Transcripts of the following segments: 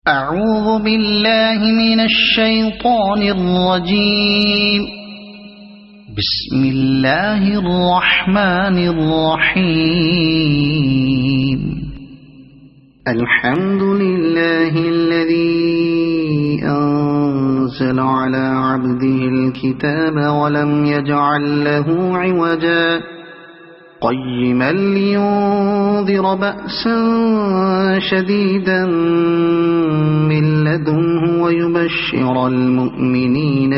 أعوذ بالله من الشيطان الرجيم. بسم الله الرحمن الرحيم. الحمد لله الذي أنزل على عبده الكتاب ولم يجعل له عوجا قيما لينذر بأسا شديدا من لدنه ويبشر المؤمنين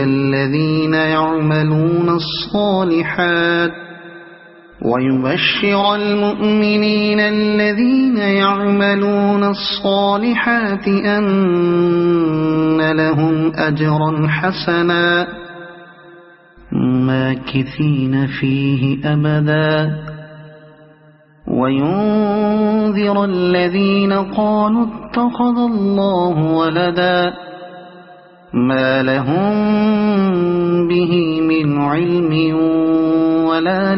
الذين يعملون الصالحات أن لهم أجرا حسنا ماكثين فيه أبدا وينذر الذين قالوا اتخذ الله ولدا ما لهم به من علم ولا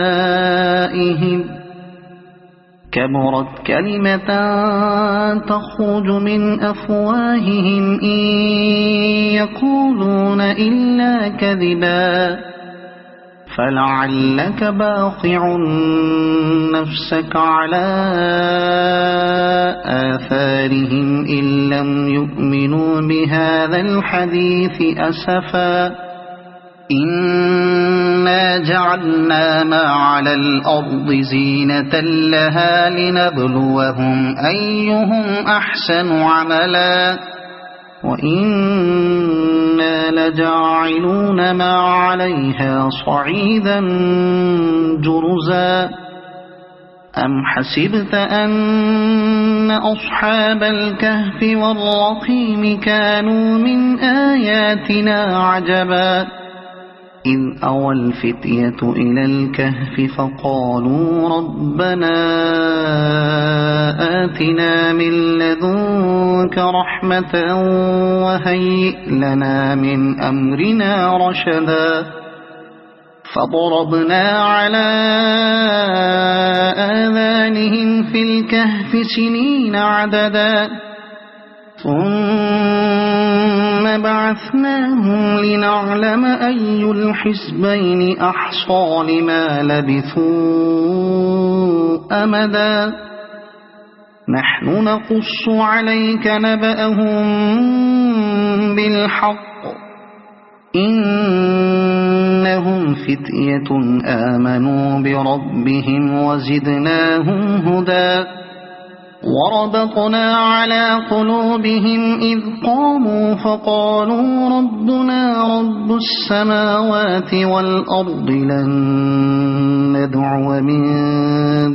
لآبائهم كبرت كلمة تخرج من أفواههم إن يقولون إلا كذبا فلعلك باخع نفسك على آثارهم إن لم يؤمنوا بهذا الحديث أسفا إنا جعلنا ما على الأرض زينة لها لنبلوهم أيهم أحسن عملا وإنا لجاعلون ما عليها صعيدا جرزا أم حسبت أن أصحاب الكهف والرقيم كانوا من آياتنا عجبا إذ أوى الفتية إلى الكهف فقالوا ربنا آتنا من لدنك رحمة وهيئ لنا من أمرنا رشدا فضربنا على آذانهم في الكهف سنين عددا ثم بعثناهم لنعلم أي الحزبين أحصى لما لبثوا أمدا نحن نقص عليك نبأهم بالحق إنهم فتية آمنوا بربهم وزدناهم هدى وربطنا على قلوبهم إذ قاموا فقالوا ربنا رب السماوات والأرض لن ندعو من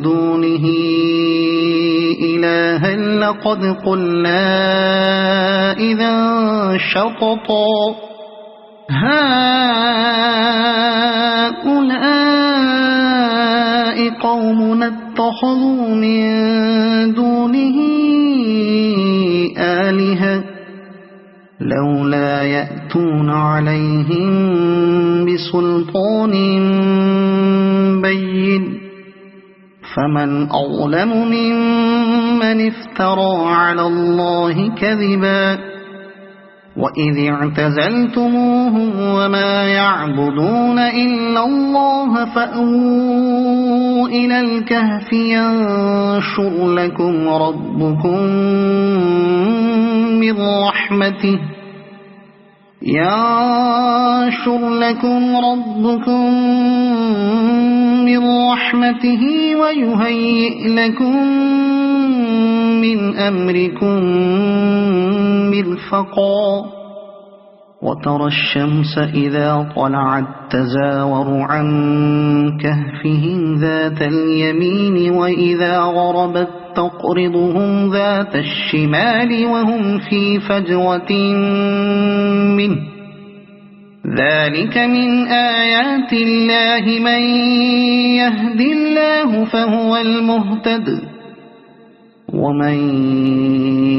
دونه إلها لقد قلنا إذا شططا هؤلاء قومنا اتخذوا من دونه آلهة لولا يأتون عليهم بسلطان بين فمن أظلم ممن افترى على الله كذبا وإذ اعتزلتموهم وما يعبدون إلا الله فأووا إلى الكهف ينشر لكم ربكم من رحمته ويهيئ لكم من أمركم مرفقا وترى الشمس إذا طلعت تزاور عن كهفهم ذات اليمين وإذا غربت تقرضهم ذات الشمال وهم في فجوة منه ذلك من آيات الله من يهد الله فهو المهتد ومن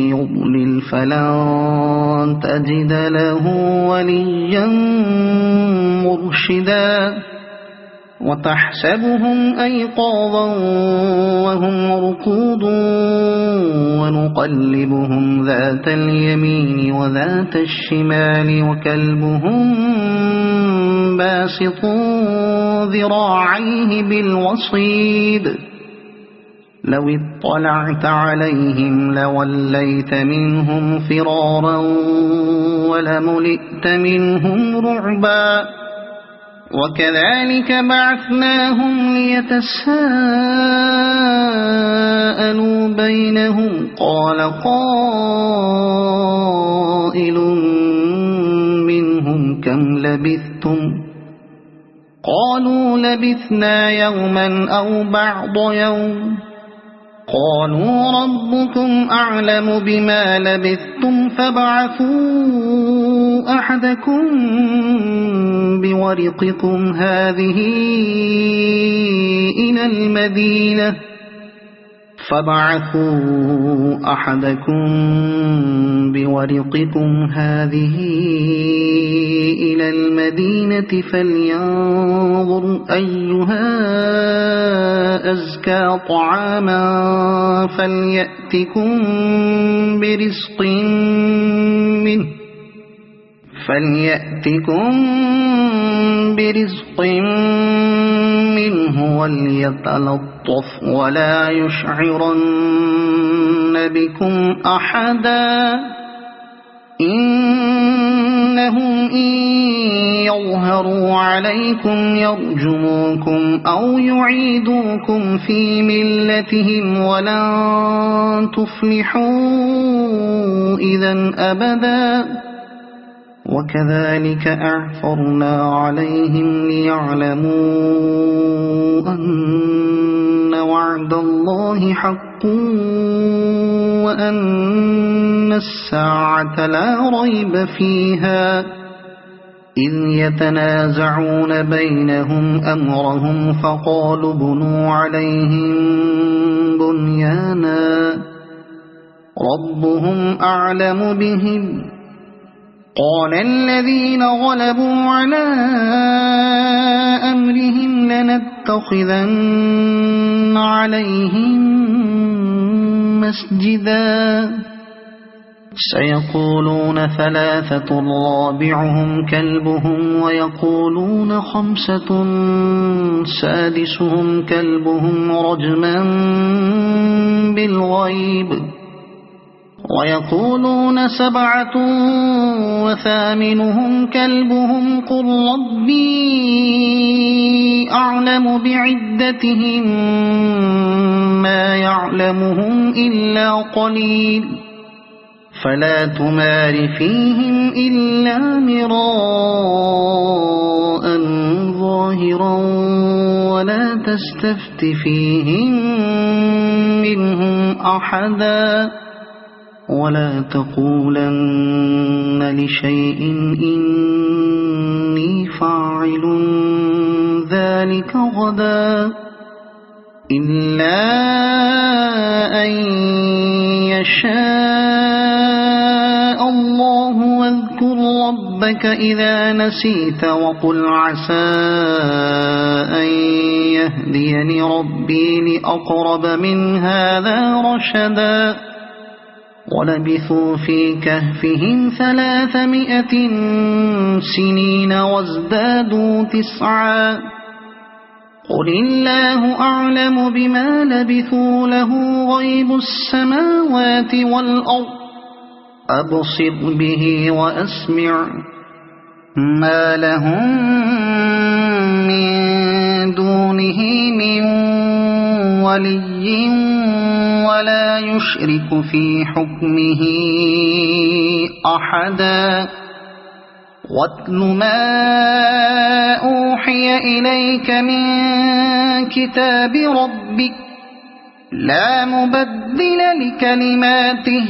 يضلل فلن تجد له وليا مرشدا وتحسبهم أيقاظا وهم رقود ونقلبهم ذات اليمين وذات الشمال وكلبهم باسط ذراعيه بالوصيد لو اطلعت عليهم لوليت منهم فرارا ولملئت منهم رعبا وكذلك بعثناهم ليتساءلوا بينهم قال قائل منهم كم لبثتم قالوا لبثنا يوما أو بعض يوم قالوا ربكم أعلم بما لبثتم فابعثوا أحدكم بورقكم هذه إلى المدينة فلينظر أيها أزكى طعاما فليأتكم برزق منه وليتلطف ولا يشعرن بكم أحدا إنهم إن يظهروا عليكم يرجموكم أو يعيدوكم في ملتهم ولن تفلحوا إذا أبدا وكذلك أعثرنا عليهم ليعلموا أن وعد الله حق وأن الساعة لا ريب فيها إذ يتنازعون بينهم أمرهم فقالوا بنوا عليهم بنيانا ربهم أعلم بهم قال الذين غلبوا على أمرهم لنتخذن عليهم مسجدا سيقولون ثلاثة رابعهم كلبهم ويقولون خمسة سادسهم كلبهم رجما بالغيب ويقولون سبعة وثامنهم كلبهم قل ربي أعلم بعدتهم ما يعلمهم إلا قليل فلا تمار فيهم إلا مراء ظاهرا ولا تستفت فيهم منهم أحدا ولا تقولن لشيء إني فاعل ذلك غدا إلا أن يشاء الله واذكر ربك إذا نسيت وقل عسى أن يهديني ربي لأقرب من هذا رشدا ولبثوا في كهفهم 300 سنين وازدادوا 9 قل الله أعلم بما لبثوا له غيب السماوات والأرض أبصر به وأسمع ما لهم من دونه من ولي ولا يشرك في حكمه أحدا واتل ما أوحي إليك من كتاب ربك لا مبدل لكلماته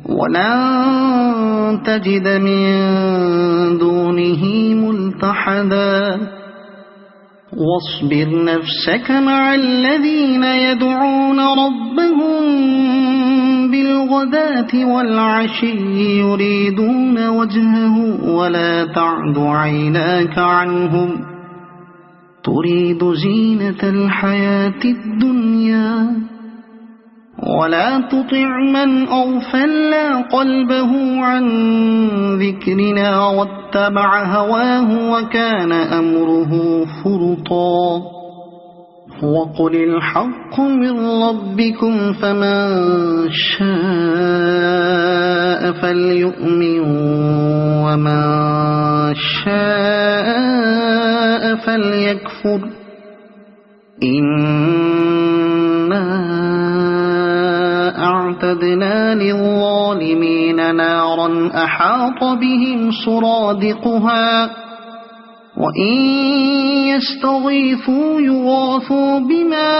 ولن تجد من دونه ملتحدا واصبر نفسك مع الذين يدعون ربهم بالغداة والعشي يريدون وجهه ولا تعد عيناك عنهم تريد زينة الحياة الدنيا ولا تطع من أغفلنا قلبه عن ذكرنا واتبع هواه وكان أمره فرطا وقل الحق من ربكم فمن شاء فليؤمن ومن شاء فليكفر إنا أعتدنا للظالمين نارا أحاط بهم سرادقها وإن يستغيثوا يغاثوا بماء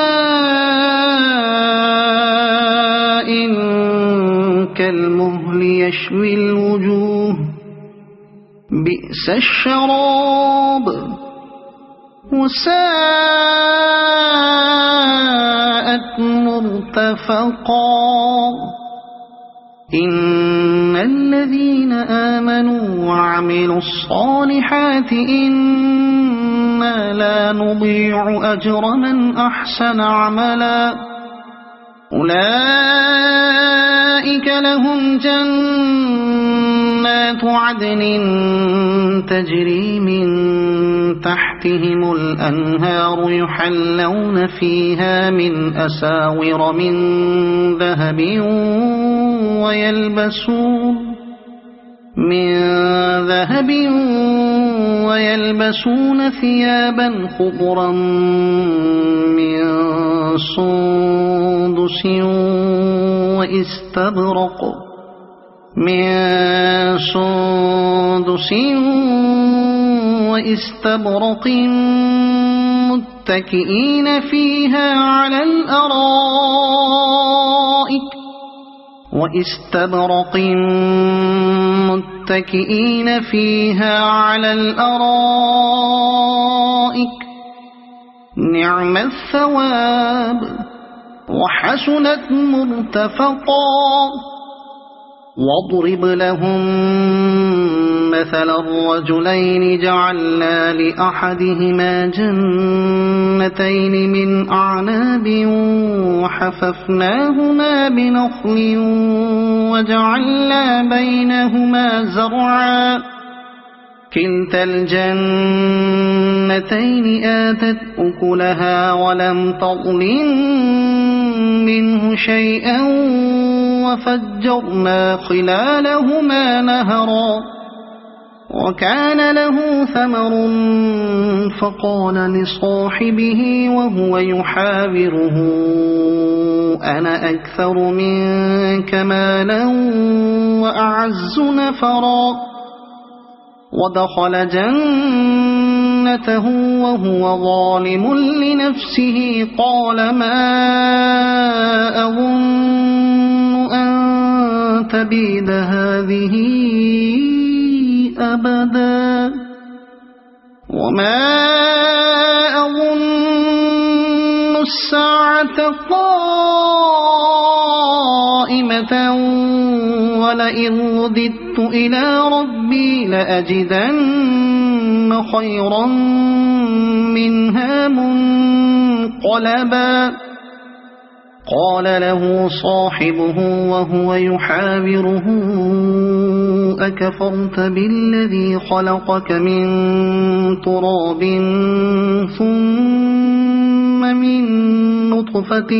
كالمهل يشوي الوجوه بئس الشراب وساءت مرتفقا إن الذين آمنوا وعملوا الصالحات إنا لا نضيع أجر من أحسن عملا أولئك لهم جنات عدن تجري من تحتهم الأنهار يحلون فيها من أساور من ذهب ويلبسون ثيابا خضرا من سندس واستبرق متكئين فيها على الأرائك نعم الثواب وحسنت مرتفقا واضرب لهم مثل الرجلين جعلنا لأحدهما جنتين من أعناب وحففناهما بنخل وجعلنا بينهما زرعا كلتا الجنتين آتت أكلها ولم تظلم منه شيئا وفجرنا خلالهما نهرا وكان له ثمر فقال لصاحبه وهو يحاوره أنا أكثر منك مالا وأعز نفرا ودخل جنته وهو ظالم لنفسه قال ما أظن أن تبيد هذه أبدا وما أظن الساعة قائمة ولئن رددت إلى ربي لأجدن خيرا منها منقلبا قال له صاحبه وهو يحاوره أكفرت بالذي خلقك من تراب ثم من نطفة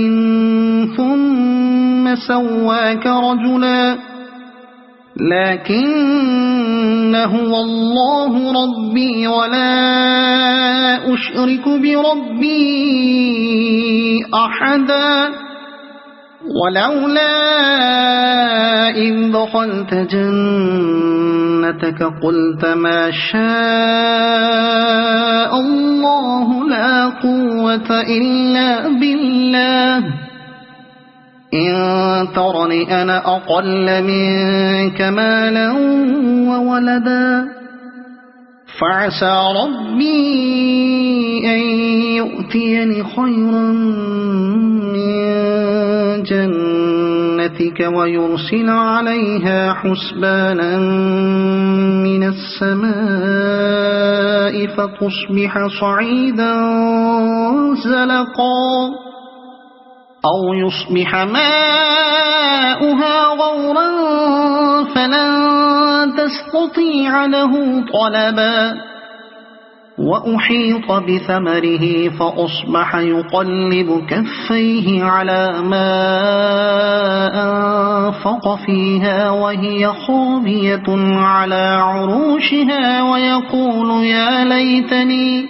ثم سواك رجلا لكن هو الله ربي ولا أشرك بربي أحدا ولولا إذ دخلت جنتك قلت ما شاء الله لا قوة إلا بالله إن ترني أنا أقل منك مالا وولدا فعسى ربي أن يؤتيني خيرا من جنتك ويرسل عليها حسبانا من السماء فتصبح صعيدا زلقا أو يصبح ماؤها غورا فلن تستطيع له طلبا وأحيط بثمره فأصبح يقلب كفيه على ما أنفق فيها وهي خاوية على عروشها ويقول يا ليتني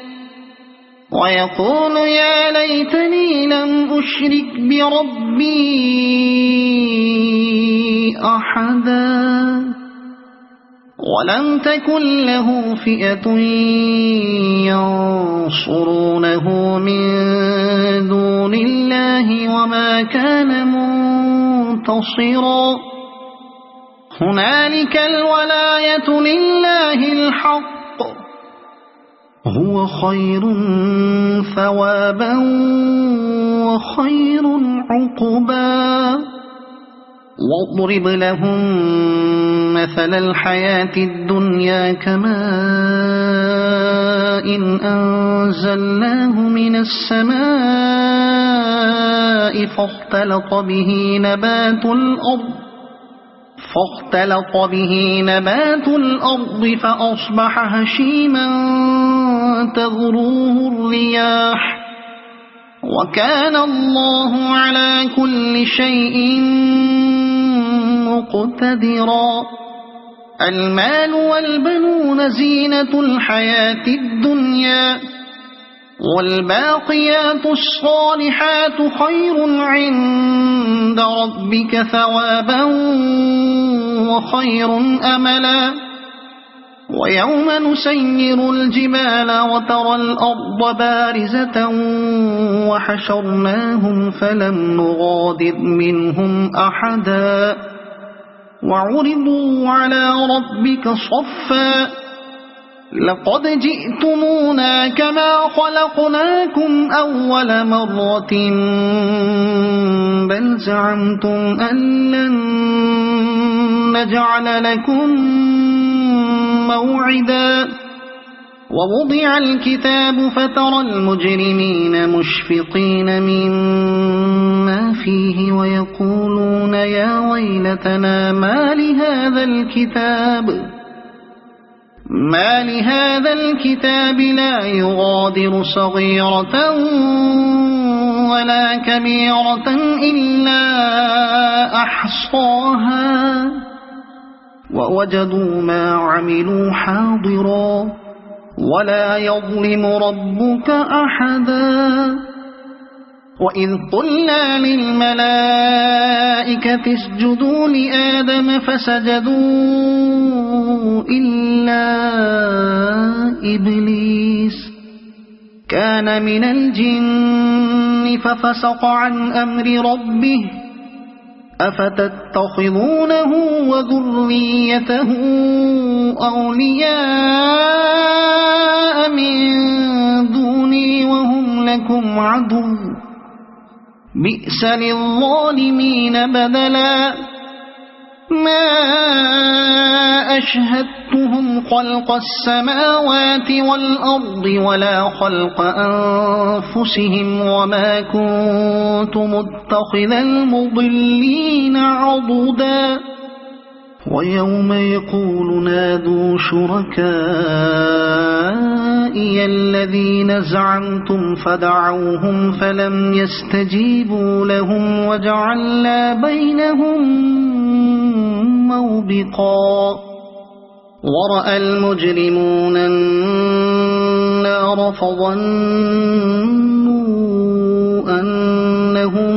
لم أشرك بربي أحدا ولم تكن له فئة ينصرونه من دون الله وما كان منتصرا هنالك الولاية لله الحق هو خير ثوابا وخير عقبا واضرب لهم مثل الحياة الدنيا كماء إن أنزلناه من السماء فاختلط به نبات الأرض فأصبح هشيما تذروه الرياح وكان الله على كل شيء مقتدرا المال والبنون زينة الحياة الدنيا والباقيات الصالحات خير عند ربك ثوابا وخير أملا ويوم نسير الجبال وترى الأرض بارزة وحشرناهم فلم نغادر منهم أحدا وعرضوا على ربك صفا لقد جئتمونا كما خلقناكم أول مرة بل زعمتم أن لن نجعل لكم موعدا ووضع الكتاب فترى المجرمين مشفقين مما فيه ويقولون يا ويلتنا ما لهذا الكتاب لا يغادر صغيرة ولا كبيرة إلا أحصاها ووجدوا ما عملوا حاضرا ولا يظلم ربك أحدا وإذ قلنا للملائكة اسجدوا لآدم فسجدوا إلا إبليس كان من الجن ففسق عن أمر ربه أفتتخذونه وذريته أولياء من دوني وهم لكم عدو بئس للظالمين بدلا ما أشهدتهم خلق السماوات والأرض ولا خلق أنفسهم وما كنت متخذ المضلين عضدا ويوم يقول نادوا شركائي الذين زعمتم فدعوهم فلم يستجيبوا لهم وجعلنا بينهم موبقا ورأى المجرمون النار فظنوا أنهم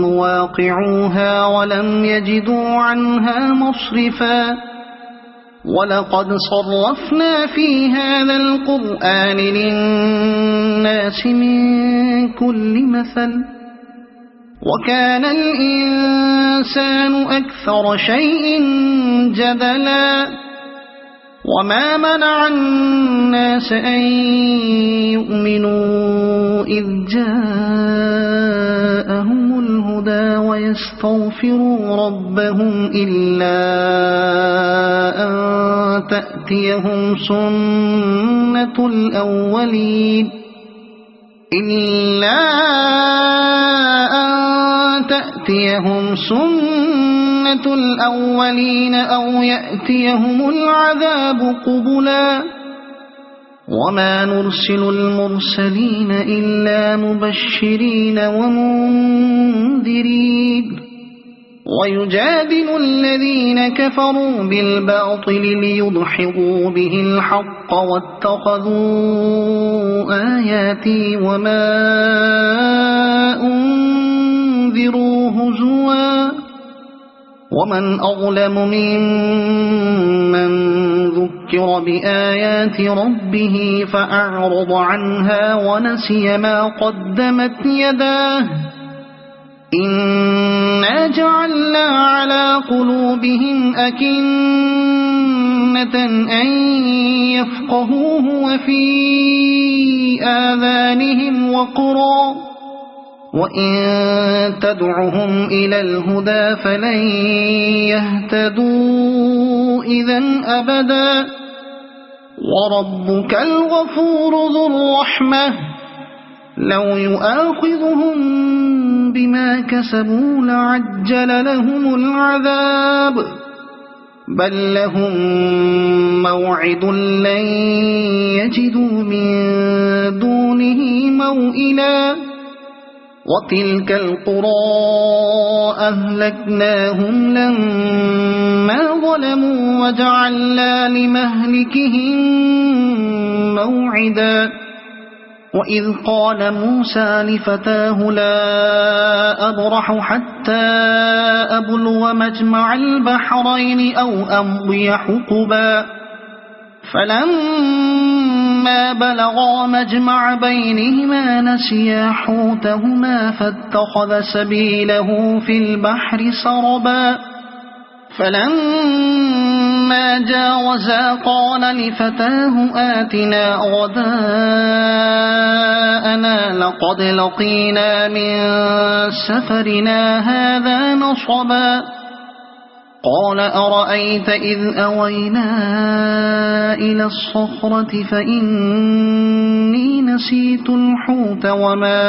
مواقعوها ولم يجدوا عنها مصرفا ولقد صرفنا في هذا القرآن للناس من كل مثل وكان الإنسان أكثر شيء جدلا وما منع الناس أن يؤمنوا إذ جاءهم الهدى ويستغفروا ربهم إلا أن تأتيهم سنة الأولين إلا أن تأتيهم سنة الأولين أو يأتيهم العذاب قبلا وما نرسل المرسلين إلا مبشرين ومنذرين ويجادل الذين كفروا بالباطل ليدحضوا به الحق واتخذوا آياتي وما أنذروا هزوا ومن أظلم ممن ذكر بآيات ربه فأعرض عنها ونسي ما قدمت يداه إنا جعلنا على قلوبهم أكنة أن يفقهوه وفي آذانهم وقرا وإن تدعهم إلى الهدى فلن يهتدوا إذا أبدا وربك الغفور ذو الرحمة لو يؤاخذهم بما كسبوا لعجل لهم العذاب بل لهم موعد لن يجدوا من دونه موئلا وتلك القرى أهلكناهم لما ظلموا وجعلنا لمهلكهم موعدا وإذ قال موسى لفتاه لا أبرح حتى أبلغ مجمع البحرين أو أمضي حقبا فلما بلغا مجمع بينهما نسيا حوتهما فاتخذ سبيله في البحر سربا فلما جاوزا قال لفتاه آتنا غداءنا لقد لقينا من سفرنا هذا نصبا قال أرأيت إذ أوينا إلى الصخرة فإني نسيت الحوت وما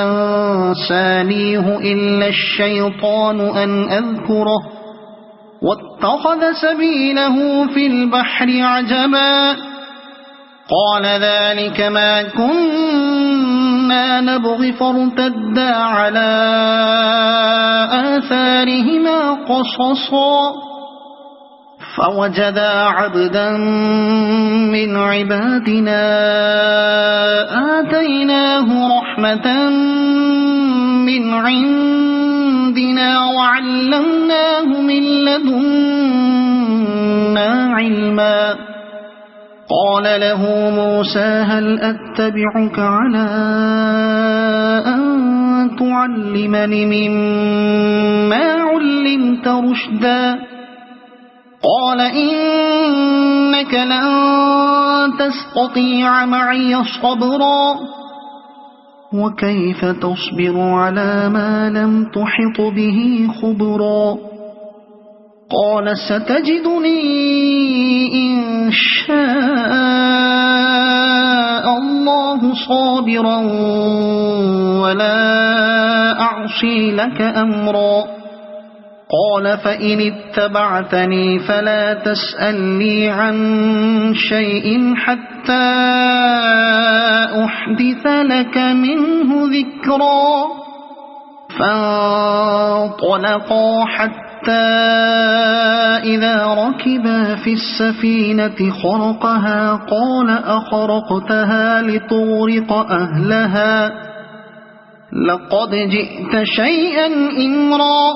أنسانيه إلا الشيطان أن أذكره واتخذ سبيله في البحر عجبا قال ذلك ما كنا نبغي فارتدا على آثارهما قصصا فوجدا عبدا من عبادنا آتيناه رحمة من عندنا وعلمناه من لدنا علما قال له موسى هل أتبعك على أن تعلمني مما علمت رشدا قال إنك لن تستطيع معي صبرا وكيف تصبر على ما لم تحط به خبرا قال ستجدني إن شاء الله صابرا ولا أعصي لك أمرا قال فإن اتبعتني فلا تسألني عن شيء حتى أحدث لك منه ذكرا فانطلقا حتى إذا ركبا في السفينة خرقها قال أخرقتها لتغرق أهلها لقد جئت شيئا إمرا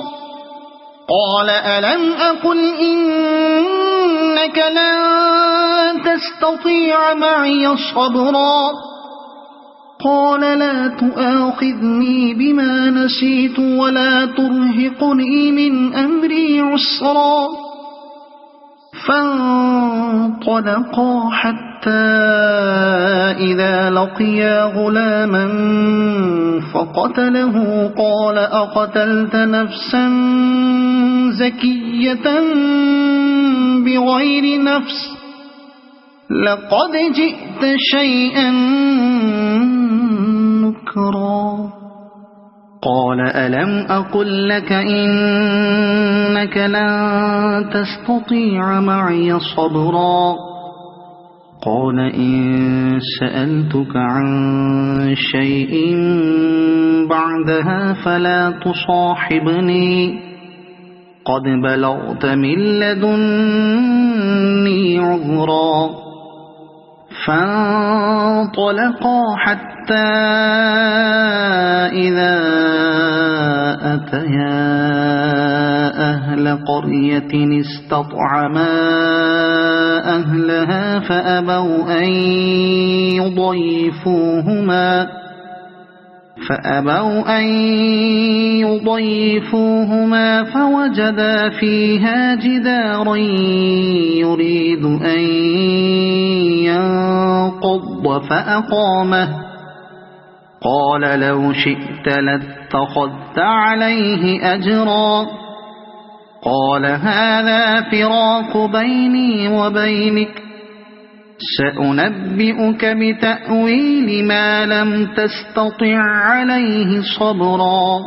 قال ألم أقل إنك لن تستطيع معي صبرا قال لا تؤاخذني بما نسيت ولا ترهقني من أمري عسرا فانطلقا حتى إذا لقيا غلاما فقتله قال أقتلت نفسا زكية بغير نفس لقد جئت شيئا نكرا قال ألم أقل لك إنك لن تستطيع معي صبرا قال إن سألتك عن شيء بعدها فلا تصاحبني قد بلغت من لدني عذرا فانطلقا حتى إذا أتيا أهل قرية استطعما أهلها فأبوا أن يضيفوهما فوجدا فيها جدارا يريد أن ينقض فأقامه قال لو شئت لاتخذت عليه أجرا قال هذا فراق بيني وبينك سأنبئك بتأويل ما لم تستطع عليه صبرا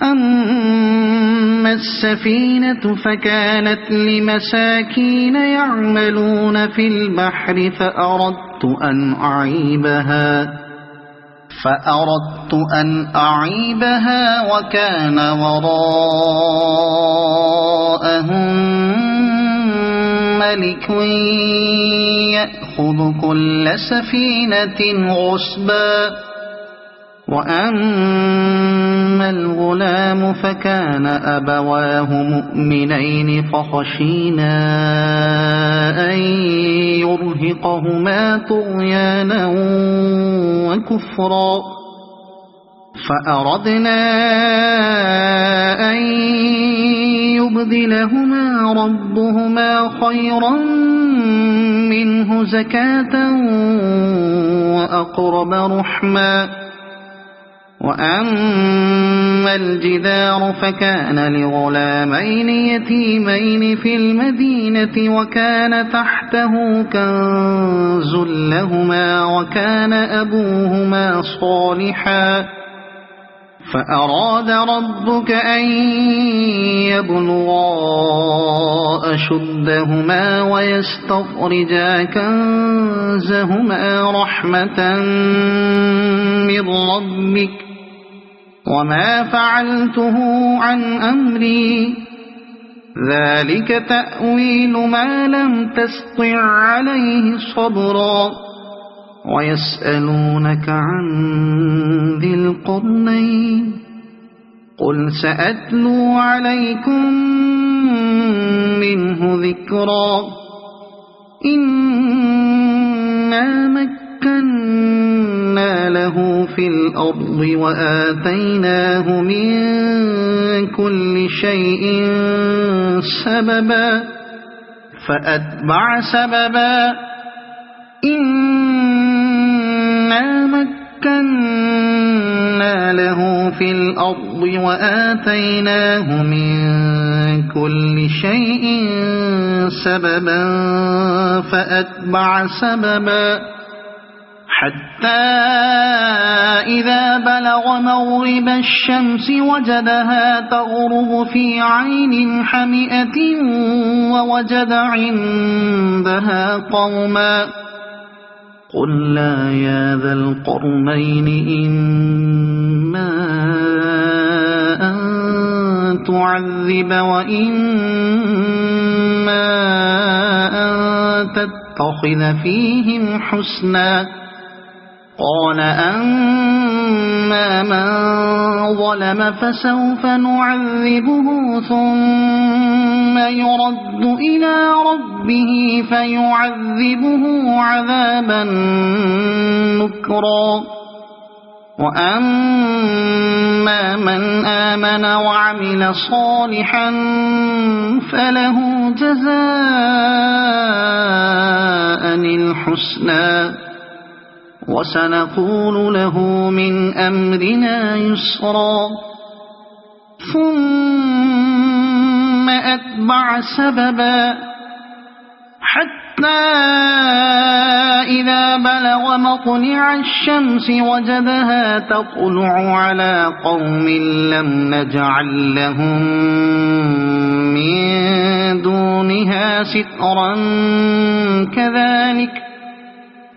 أما السفينة فكانت لمساكين يعملون في البحر فأردت أن أعيبها وكان وراءهم ملك يأخذ كل سفينة غصبا وأما الغلام فكان أبواه مؤمنين فخشينا أن يرهقهما طغيانا وكفرا فأردنا أن يبدلهما ربهما خيرا منه زكاة وأقرب رحما وأما الجدار فكان لغلامين يتيمين في المدينة وكان تحته كنز لهما وكان أبوهما صالحا فأراد ربك أن يبلغا أشدهما ويستخرجا كنزهما رحمة من ربك وما فعلته عن أمري ذلك تأويل ما لم تستطع عليه صبرا ويسألونك عن ذي القرنين قل سأتلو عليكم منه ذكرا إنا مكنا له في الأرض وآتيناه من كل شيء سببا فأتبع سببا إنا مكنا له في الأرض وآتيناه من كل شيء سببا فأتبع سببا حتى إذا بلغ مغرب الشمس وجدها تغرب في عين حمئة ووجد عندها قوما قلنا يا ذا القرنين إما أن تعذب وإما أن تتخذ فيهم حسنا قال أما من ظلم فسوف نعذبه ثم يرد إلى ربه فيعذبه عذابا نكرا وأما من آمن وعمل صالحا فله جزاء الحسنى وسنقول له من أمرنا يسرا ثم أتبع سببا حتى إذا بلغ مطلع الشمس وجدها تطلع على قوم لم نجعل لهم من دونها سترا كذلك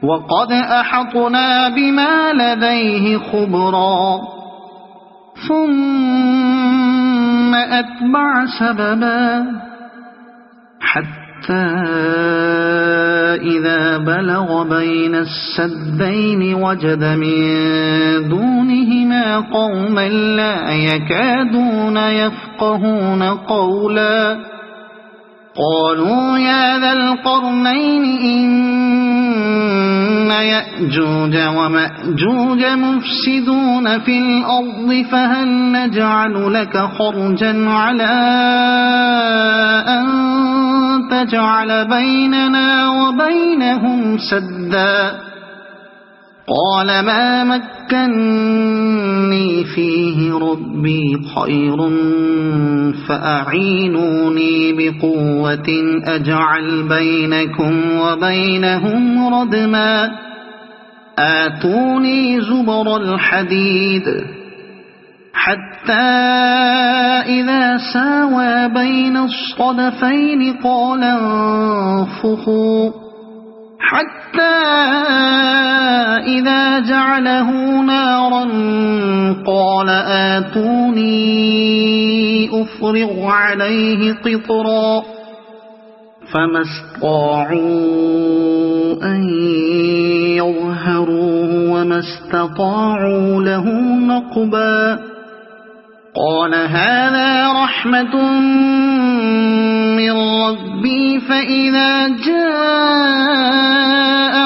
وقد أحطنا بما لديه خبرا ثم أتبع سببا حتى إذا بلغ بين السدين وجد من دونهما قوما لا يكادون يفقهون قولا قالوا يا ذا القرنين إن يأجوج ومأجوج مفسدون في الأرض فهل نجعل لك خرجا على أن تجعل بيننا وبينهم سدا قال ما مكني فيه ربي خير فأعينوني بقوة أجعل بينكم وبينهم ردما آتوني زبر الحديد حتى إذا ساوى بين الصدفين قال انفخوا حتى إذا جعله نارا قال آتوني أفرغ عليه قطرا فما استطاعوا أن يظهروه وما استطاعوا له نقبا قال هذا رحمة من ربي فإذا جاء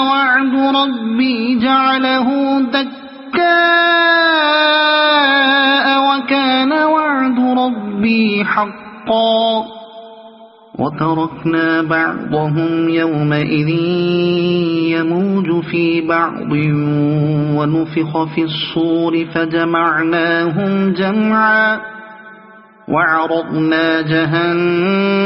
وعد ربي جعله دكاء وكان وعد ربي حقا وتركنا بعضهم يومئذ يموج في بعض ونفخ في الصور فجمعناهم جمعا وعرضنا جهنم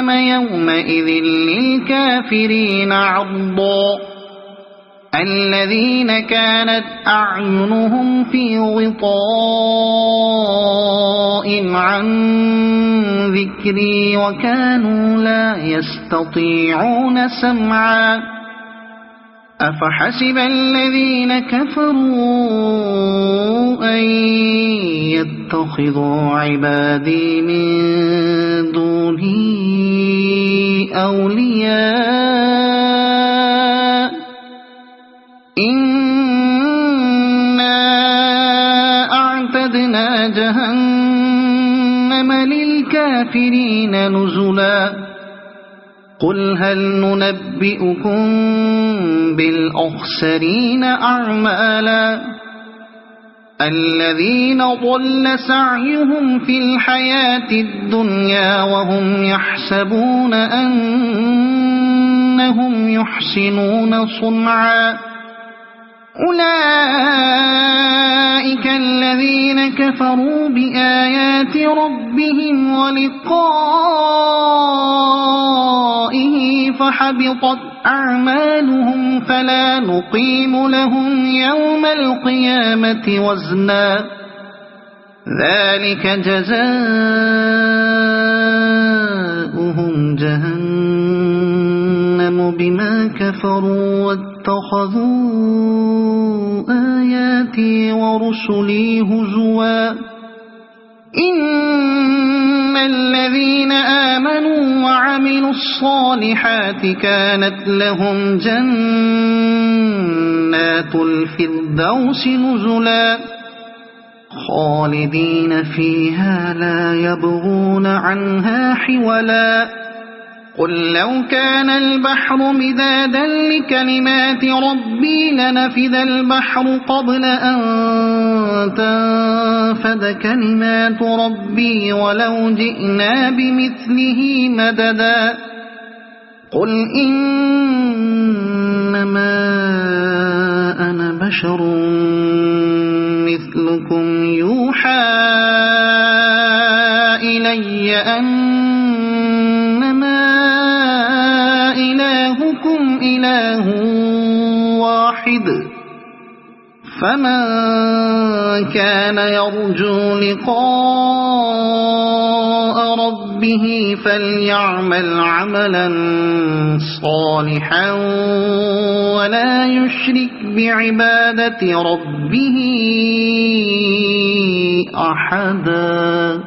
يومئذ للكافرين عرضا الذين كانت أعينهم في غطاء عن ذكري وكانوا لا يستطيعون سمعا أفحسب الذين كفروا أن يتخذوا عبادي من دوني أولياء إنا أعتدنا جهنم للكافرين نزلا قل هل ننبئكم بالأخسرين أعمالا الذين ضل سعيهم في الحياة الدنيا وهم يحسبون أنهم يحسنون صنعا أولئك الذين كفروا بآيات ربهم ولقائه فحبطت أعمالهم فلا نقيم لهم يوم القيامة وزنا ذلك جزاؤهم جهنم بما كفروا واتخذوا آياتي ورسلي هزوا إن الذين آمنوا وعملوا الصالحات كانت لهم جنات الفردوس نزلا خالدين فيها لا يبغون عنها حولا قل لو كان البحر مدادا لكلمات ربي لنفد البحر قبل أن تنفد كلمات ربي ولو جئنا بمثله مددا قل إنما أنا بشر مثلكم يوحى إلي أنما إلهكم إله واحد فمن كان يرجو لقاء ربه فليعمل عملا صالحا ولا يشرك بعبادة ربه أحدا.